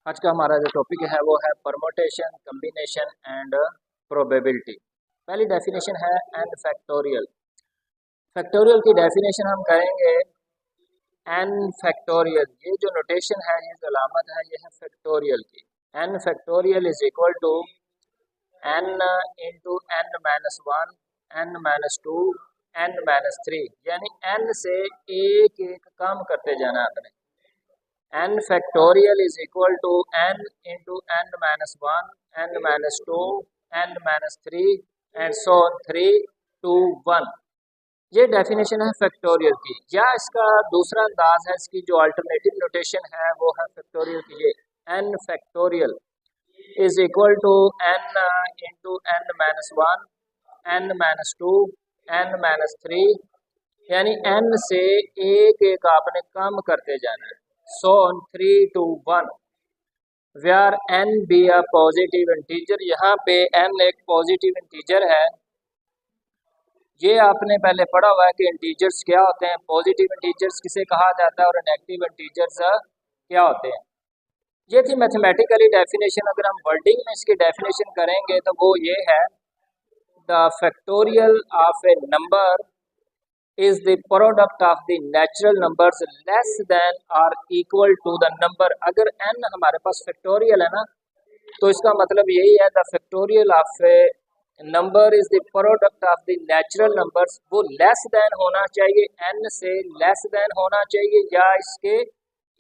आज का हमारा जो टॉपिक है वो है परमोटेशन, कम्बिनेशन एंड प्रोबेबिलिटी। पहली डेफिनेशन है एन फैक्टोरियल। फैक्टोरियल की डेफिनेशन हम करेंगे एन फैक्टोरियल। ये जो नोटेशन है, ये जो अलामत है, ये है फैक्टोरियल की। N factorial is equal to n into n minus one, n minus two, n minus three, यानी एन से एक एक काम करते जाना आपने। n factorial is equal to n into n minus 1, n minus 2, n minus 3 and so on 3 to 1। ये definition है फैक्टोरियल की। या इसका दूसरा अंदाज है, इसकी जो अल्टरनेटिव नोटेशन है वो है फैक्टोरियल की। ये n factorial is equal to n into n minus 1, n minus 2, n minus 3, यानी n से एक एक आपने कम करते जाना है। So on 3 to 1 where n be a positive integer। यहाँ पे n एक पॉजिटिव इंटीजर है। ये आपने पहले पढ़ा हुआ है कि इंटीजर्स क्या होते हैं, पॉजिटिव इंटीजर्स किसे कहा जाता है और नेगेटिव इंटीजर्स क्या होते हैं। ये थी मैथमेटिकली डेफिनेशन। अगर हम वर्डिंग में इसकी डेफिनेशन करेंगे तो वो ये है, the factorial of A number is the product of the natural numbers less than or equal to the number। अगर n हमारे पास फैक्टोरियल है ना, तो इसका मतलब यही है the factorial of A number is the product of the natural numbers. वो लेस देन होना चाहिए, n से लेस देन होना चाहिए या इसके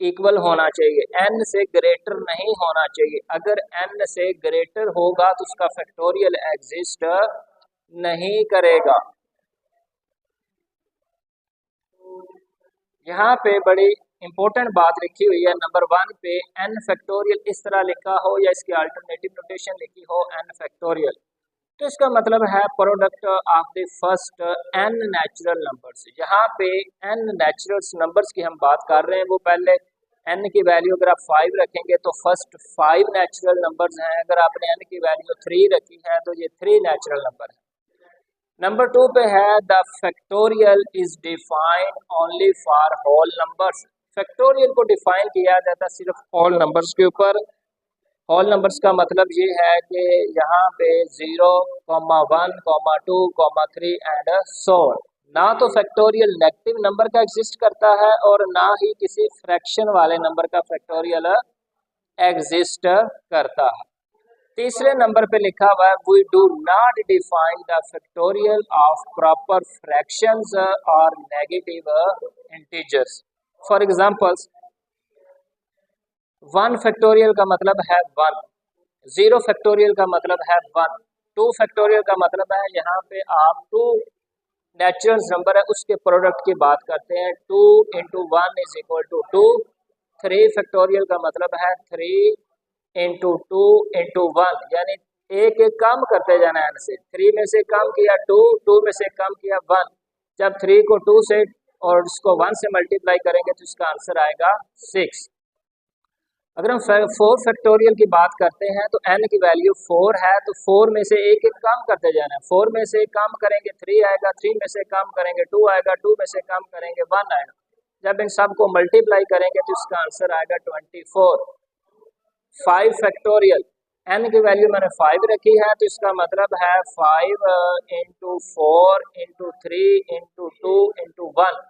इक्वल होना चाहिए, n से ग्रेटर नहीं होना चाहिए। अगर n से ग्रेटर होगा तो उसका फैक्टोरियल एग्जिस्ट नहीं करेगा। यहाँ पे बड़ी इंपॉर्टेंट बात लिखी हुई है, नंबर 1 पे n फैक्टोरियल इस तरह लिखा हो या इसकी अल्टरनेटिव नोटेशन लिखी हो n फैक्टोरियल, तो इसका मतलब है product of the first n natural numbers. यहाँ पे n नेचुरल नंबर्स की हम बात कर रहे हैं। वो पहले n की वैल्यू अगर आप 5 रखेंगे तो फर्स्ट 5 नेचुरल नंबर्स हैं। अगर आपने n की वैल्यू 3 रखी है तो ये 3 नेचुरल नंबर है। नंबर 2 पे है the factorial is defined only for whole numbers. Factorial को डिफाइन किया जाता है सिर्फ होल नंबर्स के ऊपर। होल नंबर्स का मतलब ये है कि यहाँ पे 0, 1, 2, 3 एंड सो ऑन। ना तो फैक्टोरियल नेगेटिव नंबर का एग्जिस्ट करता है और ना ही किसी फ्रैक्शन वाले नंबर का फैक्टोरियल एग्जिस्ट करता है। तीसरे नंबर पे लिखा हुआ है we do not define the factorial of proper fractions और negative integers. For examples 1 factorial का मतलब है 1, 0 फैक्टोरियल का मतलब है 1, 2 फैक्टोरियल का मतलब है यहाँ पे आप 2 नेचुरल नंबर है उसके प्रोडक्ट की बात करते हैं, 2 into 1 is equal to 2। 3 factorial का मतलब है 3 इंटू 2 इंटू 1, यानी एक एक कम करते जाना है। से 3 में से कम किया 2, 2 में से कम किया 1। जब 3 को 2 से और इसको 1 से मल्टीप्लाई करेंगे तो इसका आंसर आएगा 6। अगर हम 4 फैक्टोरियल की बात करते हैं तो n की वैल्यू 4 है, तो 4 में से एक एक कम करते जाना है। 4 में से कम करेंगे 3 आएगा, 3 में से कम करेंगे 2 आएगा, 2 में से कम करेंगे 1 आएगा। जब इन सब को मल्टीप्लाई करेंगे तो इसका आंसर आएगा 24। 5 फैक्टोरियल, n की वैल्यू मैंने 5 रखी है तो इसका मतलब है 5 इंटू 4 इंटू 3 इंटू 2 इंटू 1,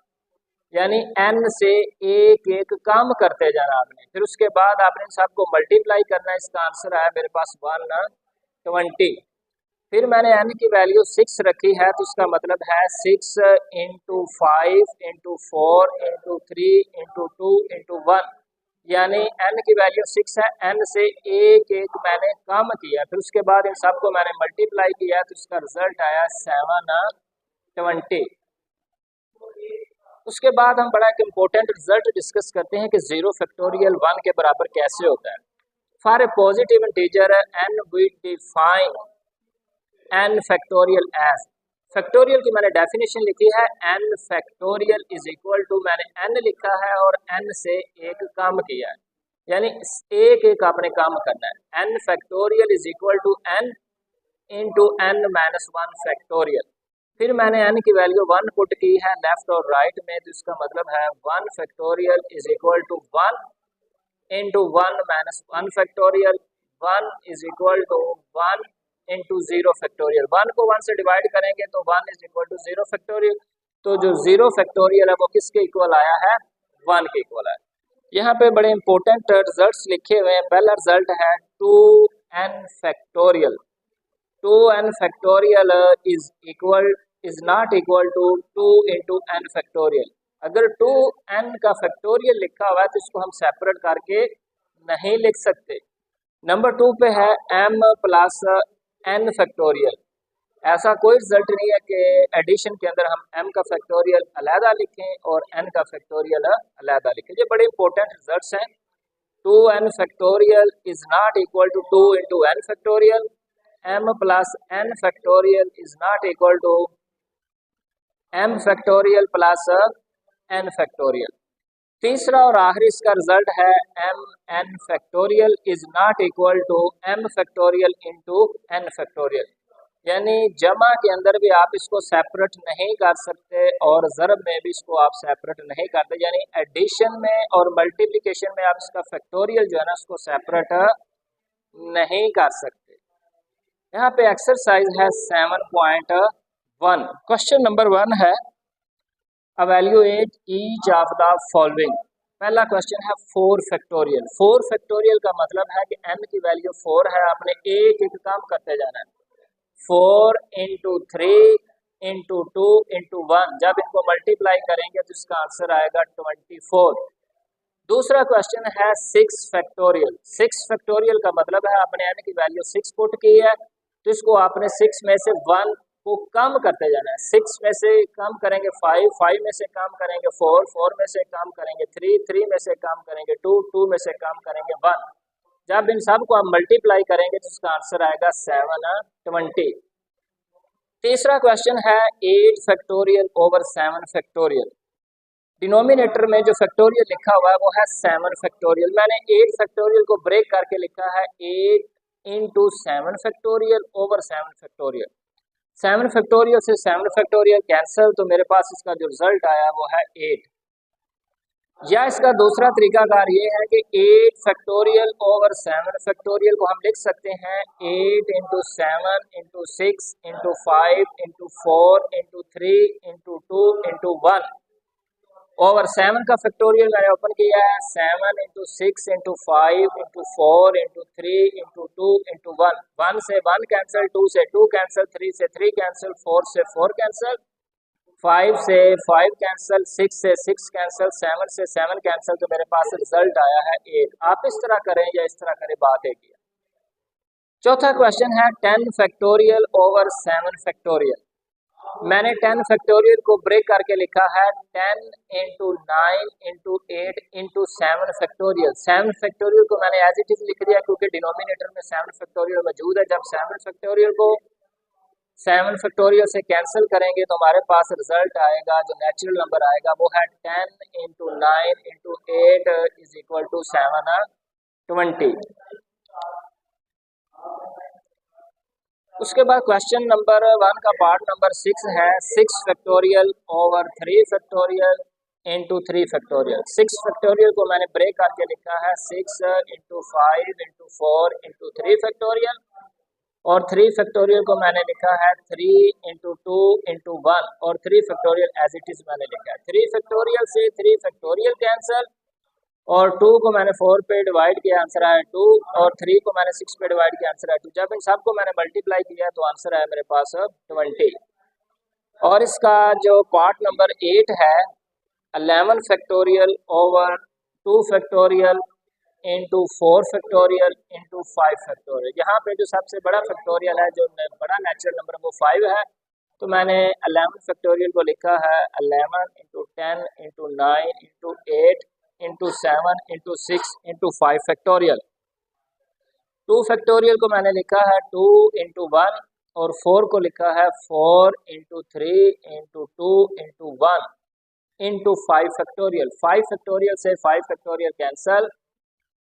यानी n से एक एक कम करते जाना आपने। फिर उसके बाद आपने सबको मल्टीप्लाई करना है। इसका आंसर आया मेरे पास 120। फिर मैंने n की वैल्यू 6 रखी है तो इसका मतलब है 6 into 5 into 4 into 3 into 2 into 1, यानी n की वैल्यू 6 है। n से एक एक मैंने कम किया, फिर उसके बाद इन सबको मैंने मल्टीप्लाई किया तो इसका रिजल्ट आया 720। उसके बाद हम बड़ा एक इम्पोर्टेंट रिजल्ट डिस्कस करते हैं कि 0 फैक्टोरियल 1 के बराबर कैसे होता है। For a positive integer n we define n factorial as. Factorial की मैंने डेफिनेशन लिखी है n factorial is equal to, मैंने n लिखा है और n से एक कम किया है, यानी एक एक आपने कम करना है। n factorial is equal to n into n minus 1 factorial. फिर मैंने n की वैल्यू 1 पुट की है लेफ्ट और राइट में, तो इसका मतलब है 1 factorial is equal to 1 into 1 minus 1 factorial, 1 is equal to 1 into 0 factorial. 1 को 1 से डिवाइड करेंगे तो 1 इज इक्वल टू 0 फैक्टोरियल। तो जो 0 फैक्टोरियल है वो किसके इक्वल आया है? 1 के इक्वल आया। यहाँ पे बड़े इंपॉर्टेंट रिजल्ट्स लिखे हुए हैं। पहला रिजल्ट है 2n factorial. 2n factorial is not equal to 2 into n factorial. अगर 2n का फैक्टोरियल लिखा हुआ है तो इसको हम सेपरेट करके नहीं लिख सकते। नंबर 2 पे है m प्लस n फैक्टोरियल। ऐसा कोई रिजल्ट नहीं है कि एडिशन के अंदर हम m का फैक्टोरियल अलहदा लिखें और n का फैक्टोरियल अलहदा लिखें। ये बड़े इंपॉर्टेंट रिजल्ट्स हैं। 2n factorial is not equal to 2 into n factorial. m plus n factorial is not equal to m factorial plus n factorial. तीसरा और आखिरी इसका रिजल्ट है mn factorial is not equal to m factorial into n factorial. यानी जमा के अंदर भी आप इसको सेपरेट नहीं कर सकते और ज़रब में भी इसको आप सेपरेट नहीं करते। यानी एडिशन में और मल्टीप्लिकेशन में आप इसका फैक्टोरियल जो है ना उसको सेपरेट नहीं कर सकते। यहाँ पे एक्सरसाइज है 7.1। क्वेश्चन नंबर 1 है evaluate each of the following. पहला क्वेश्चन है 4 फैक्टोरियल। 4 फैक्टोरियल का मतलब है कि n की वैल्यू 4 है, आपने एक एक काम करते जाना है। 4 इंटू 3 इंटू 2 इंटू 1, जब इनको मल्टीप्लाई करेंगे तो इसका आंसर आएगा 24। दूसरा क्वेश्चन है 6 फैक्टोरियल। 6 फैक्टोरियल का मतलब है आपने n की वैल्यू 6 पुट की है तो इसको आपने 6 में से 1 को कम करते जाना है। 6 में से कम करेंगे 5, 5 में से कम करेंगे 4, 4 में से कम करेंगे 3, 3 में से कम करेंगे 2, 2 में से कम करेंगे 1। जब इन सब को आप मल्टीप्लाई करेंगे तो इसका आंसर आएगा 720। तीसरा क्वेश्चन है 8 फैक्टोरियल ओवर 7 फैक्टोरियल। डिनोमिनेटर में जो फैक्टोरियल लिखा हुआ है वो है 7 फैक्टोरियल। मैंने 8 फैक्टोरियल को ब्रेक करके लिखा है 8 into 7 factorial over 7 factorial. 7 factorial से 7 फैक्टोरियल कैंसिल, तो मेरे पास इसका जो रिजल्ट आया वो है 8। या इसका दूसरा तरीकाकार ये है कि 8 फैक्टोरियल ओवर 7 फैक्टोरियल को हम लिख सकते हैं 8 into 7 into 6 into 5 into 4 into 3 into 2 into 1 over 7 का फैक्टोरियल मैंने ओपन किया है 7 into 6 into 5 into 4 into 3 into 2 into 1। 1 से 1 कैंसिल, 2 से 2 कैंसिल, 3 से 3 कैंसिल, 4 से 4 कैंसिल, 5 से 5 कैंसिल, 6 से 6 कैंसिल, 7 से 7 कैंसिल। तो मेरे पास रिजल्ट आया है 8। आप इस तरह करें या इस तरह करें, बात एक ही है। चौथा क्वेश्चन है 10 फैक्टोरियल ओवर 7 फैक्टोरियल। मैंने 10 फैक्टोरियल को ब्रेक करके लिखा है 10 into 9 into 8 into 7 factorial. 7 factorial को मैंने एज इट इज लिख दिया क्योंकि डिनोमिनेटर में 7 फैक्टोरियल मौजूद है। जब 7 फैक्टोरियल को 7 फैक्टोरियल से कैंसिल करेंगे तो हमारे पास रिजल्ट आएगा, जो नेचुरल नंबर आएगा वो है 10 into 9 into 8 is equal to 720। उसके बाद क्वेश्चन नंबर 1 का पार्ट नंबर 6 है 6 factorial over 3 factorial into 3 factorial. 6 factorial को मैंने ब्रेक करके लिखा है 6 इंटू 5 इंटू 4 इंटू 3 फैक्टोरियल और 3 फैक्टोरियल को मैंने लिखा है 3 इंटू 2 इंटू 1 और 3 फैक्टोरियल एज इट इज मैंने लिखा है। 3 फैक्टोरियल से 3 फैक्टोरियल कैंसिल और 2 को मैंने 4 पे डिवाइड किया, आंसर आया 2 और 3 को मैंने 6 पे डिवाइड किया, आंसर आया 2। जब इन सब को मैंने मल्टीप्लाई किया तो आंसर आया मेरे पास 20। और इसका जो पार्ट नंबर 8 है 11 factorial over 2 factorial into 4 factorial into 5 factorial. यहाँ पे जो सबसे बड़ा फैक्टोरियल है, जो बड़ा नेचुरल नंबर वो 5 है, तो मैंने 11 फैक्टोरियल को लिखा है 11 into 10 into 9 into 8 into 7 into 6 into 5 factorial. 2 factorial को मैंने लिखा है 2 इंटू 1 और 4 को लिखा है 4 into 3 into 2 into 1 into 5 factorial. 5 factorial से 5 फैक्टोरियल कैंसल,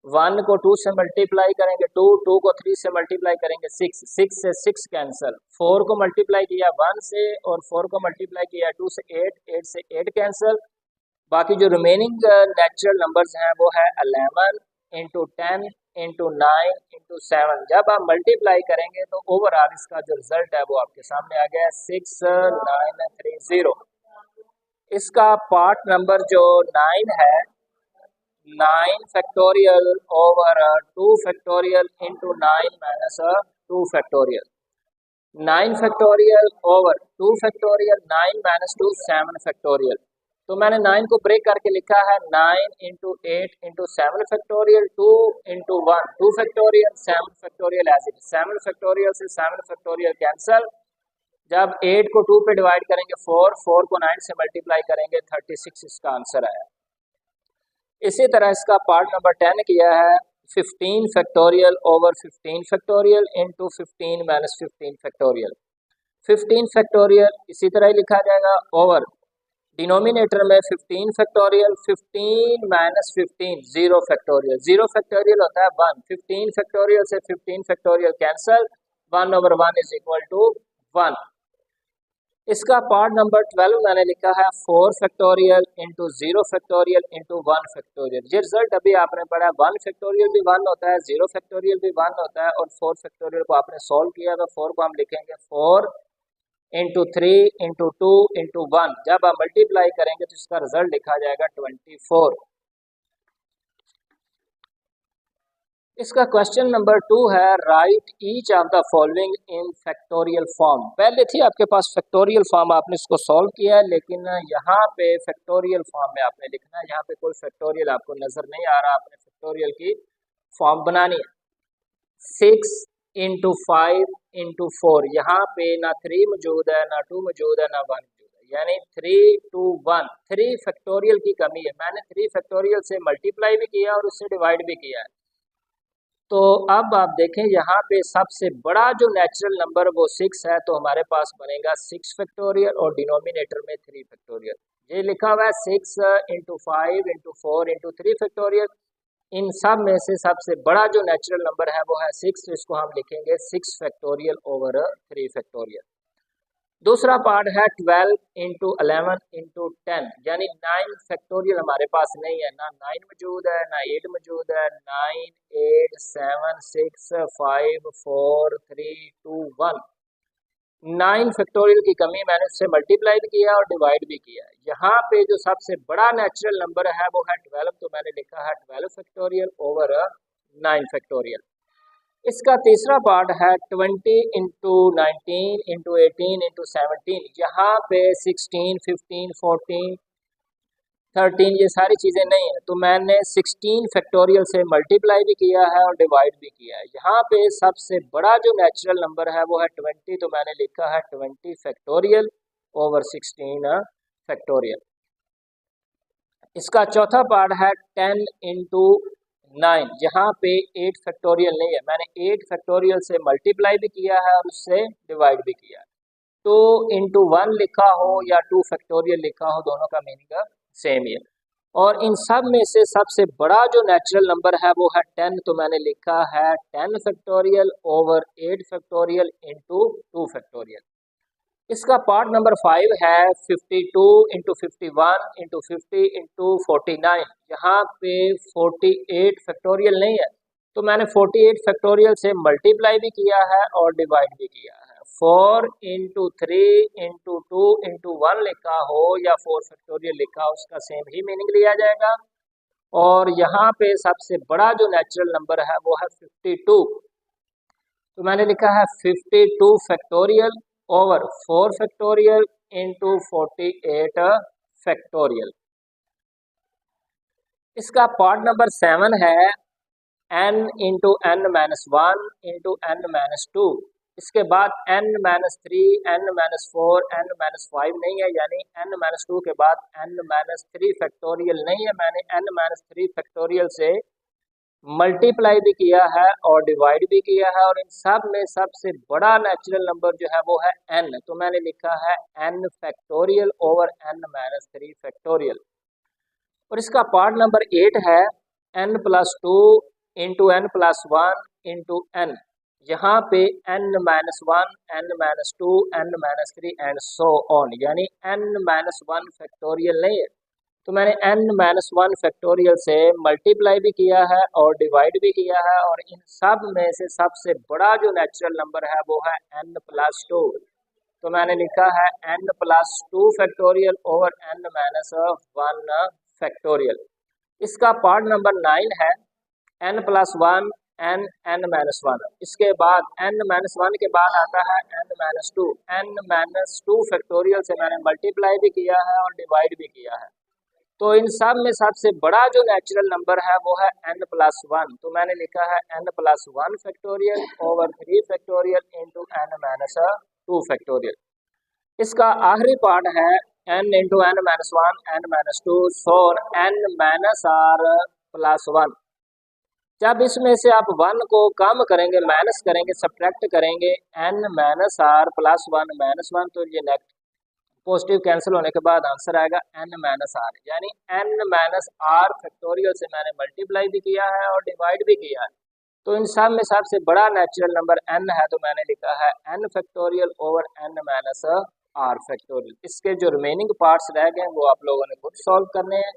1 को 2 से मल्टीप्लाई करेंगे 2, 2 को 3 से मल्टीप्लाई करेंगे 6, 6 से 6 कैंसल, 4 को मल्टीप्लाई किया 1 से और 4 को मल्टीप्लाई किया 2 से 8, 8 से 8 कैंसल। बाकी जो रिमेनिंग नेचुरल नंबर्स हैं वो है 11 इंटू 10 इंटू 9 इंटू 7, जब आप मल्टीप्लाई करेंगे तो ओवरऑल इसका जो रिजल्ट है वो आपके सामने आ गया 6930। इसका पार्ट नंबर जो 9 है, 9 factorial over 2 factorial into 9 minus 2 factorial, 9 factorial over 2 factorial, 9 minus 2 7 factorial. तो मैंने 9 को ब्रेक करके लिखा है 9 into 8 into 7 factorial, 2 into 1 2 factorial, 7 factorial as it, 7 factorial से 7 फैक्टोरियल कैंसल। जब 8 को 2 पे डिवाइड करेंगे 4, 4 को 9 से मल्टीप्लाई करेंगे 36, इसका आंसर आया। इसी तरह इसका पार्ट नंबर 10 किया है 15 factorial over 15 factorial into 15 minus 15 factorial, 15 factorial इसी तरह ही लिखा जाएगा ओवर डिनोमिनेटर में 15 फैक्टोरियल, 15 माइनस 15 0 फैक्टोरियल, 0 फैक्टोरियल होता है 1, 15 फैक्टोरियल से 15 factorial cancel, 1 over 1 is equal to 1। इसका पार्ट नंबर 12 मैंने लिखा है 4 factorial into 0 factorial into 1 factorial. ये रिजल्ट अभी आपने पढ़ा, 1 फैक्टोरियल भी 1 होता है, 0 फैक्टोरियल भी 1 होता है, और 4 फैक्टोरियल को आपने सॉल्व किया तो 4 को हम लिखेंगे 4 इंटू 3 इंटू 2 इंटू 1, जब आप मल्टीप्लाई करेंगे तो इसका रिजल्ट लिखा जाएगा 24। इसका क्वेश्चन नंबर 2 है right each of the following in factorial form. पहले थी आपके पास फैक्टोरियल फॉर्म, आपने इसको सॉल्व किया है, लेकिन यहाँ पे फैक्टोरियल फॉर्म में आपने लिखना है। यहाँ पे कोई फैक्टोरियल आपको नजर नहीं आ रहा, आपने फैक्टोरियल की फॉर्म बनानी है। 6 इंटू 5 इंटू 4, यहाँ पे ना 3 मौजूद है, ना 2 मौजूद है, ना 1 मौजूद है, यानी 3 2 1, 3 फैक्टोरियल की कमी है। मैंने 3 फैक्टोरियल से मल्टीप्लाई भी किया और उससे डिवाइड भी किया है। तो अब आप देखें यहाँ पे सबसे बड़ा जो नेचुरल नंबर वो 6 है, तो हमारे पास बनेगा 6 फैक्टोरियल और डिनोमिनेटर में 3 फैक्टोरियल। ये लिखा हुआ है 6 इंटू 5 इंटू 4 इंटू 3 फैक्टोरियल। इन सब में से सबसे बड़ा जो नेचुरल नंबर है वो है 6, तो इसको हम लिखेंगे 6 फैक्टोरियल ओवर 3 फैक्टोरियल। दूसरा पार्ट है 12 इंटू 11 इंटू 10, यानी 9 फैक्टोरियल हमारे पास नहीं है, ना 9 मौजूद है, ना 8 मौजूद है। 9 8 7 6 5 4 3 2 1, 9 फैक्टोरियल की कमी, मैंने उससे मल्टीप्लाई भी किया और डिवाइड भी किया। यहाँ पे जो सबसे बड़ा नेचुरल नंबर है वो है 12, तो मैंने लिखा है 12 फैक्टोरियल ओवर 9 फैक्टोरियल। इसका तीसरा पार्ट है 20 इंटू 19 इंटू 18 इंटू 17, यहाँ पे 16 15 14 13 ये सारी चीज़ें नहीं है, तो मैंने 16 फैक्टोरियल से मल्टीप्लाई भी किया है और डिवाइड भी किया है। यहाँ पे सबसे बड़ा जो नेचुरल नंबर है वो है 20, तो मैंने लिखा है 20 फैक्टोरियल ओवर 16 फैक्टोरियल। इसका चौथा पार्ट है 10 इंटू 9, यहाँ पे 8 फैक्टोरियल नहीं है, मैंने 8 फैक्टोरियल से मल्टीप्लाई भी किया है और उससे डिवाइड भी किया है। तो इंटू 1 लिखा हो या 2 फैक्टोरियल लिखा हो, दोनों का मीनिंग सेम ही है। और इन सब में से सबसे बड़ा जो नेचुरल नंबर है वो है 10, तो मैंने लिखा है 10 factorial over 8 factorial into 2 factorial. इसका पार्ट नंबर 5 है 52 इंटू 51 इंटू 50 इंटू 49, यहाँ पे 48 फैक्टोरियल नहीं है, तो मैंने 48 फैक्टोरियल से मल्टीप्लाई भी किया है और डिवाइड भी किया है। 4 इंटू 3 इंटू 2 इंटू 1 लिखा हो या 4 फैक्टोरियल लिखा हो, उसका सेम ही मीनिंग लिया जाएगा। और यहाँ पे सबसे बड़ा जो नेचुरल नंबर है वो है 52, तो मैंने लिखा है 52 factorial over 4 factorial into 48 factorial. इसका पार्ट नंबर 7 है n into n minus 1 into n minus 2, इसके बाद n minus 3 n minus 4 n minus 5 नहीं है, यानी n माइनस 2 के बाद n माइनस 3 फैक्टोरियल नहीं है। मैंने n माइनस 3 फैक्टोरियल से मल्टीप्लाई भी किया है और डिवाइड भी किया है, और इन सब में सबसे बड़ा नेचुरल नंबर जो है वो है n, तो मैंने लिखा है n factorial over n minus 3 factorial. और इसका पार्ट नंबर 8 है n plus 2 into n plus 1 into n, यहाँ पे n minus 1 n minus 2 n minus 3 and so on, यानी n माइनस 1 फैक्टोरियल नहीं है, तो मैंने n-1 फैक्टोरियल से मल्टीप्लाई भी किया है और डिवाइड भी किया है, और इन सब में से सबसे बड़ा जो नेचुरल नंबर है वो है n+2। तो मैंने लिखा है n+2 factorial over n-1 factorial. इसका पार्ट नंबर 9 है n+1 n-1। इसके बाद n-1 के बाद आता है n-2। n-2 फैक्टोरियल से मैंने मल्टीप्लाई भी किया है और डिवाइड भी किया है। तो इन सब में सबसे बड़ा जो नेचुरल नंबर है वो है n+1। तो मैंने लिखा है n+1 factorial over 3 factorial into n-2 factorial. इसका आखिरी पार्ट है n इंटू n-1 n-2 सो n-r+1। जब इसमें से आप 1 को कम करेंगे, माइनस करेंगे, सब्ट्रैक्ट करेंगे n-r+1 तो ये नेक्स्ट पॉजिटिव कैंसिल होने के बाद आंसर आएगा n-r, यानी n-r फैक्टोरियल से मैंने मल्टीप्लाई भी किया है और डिवाइड भी किया है। तो इन सब में सबसे बड़ा नेचुरल नंबर n है, तो मैंने लिखा है n factorial over n-r factorial. इसके जो रिमेनिंग पार्ट्स रह गए वो आप लोगों ने खुद सॉल्व करने हैं।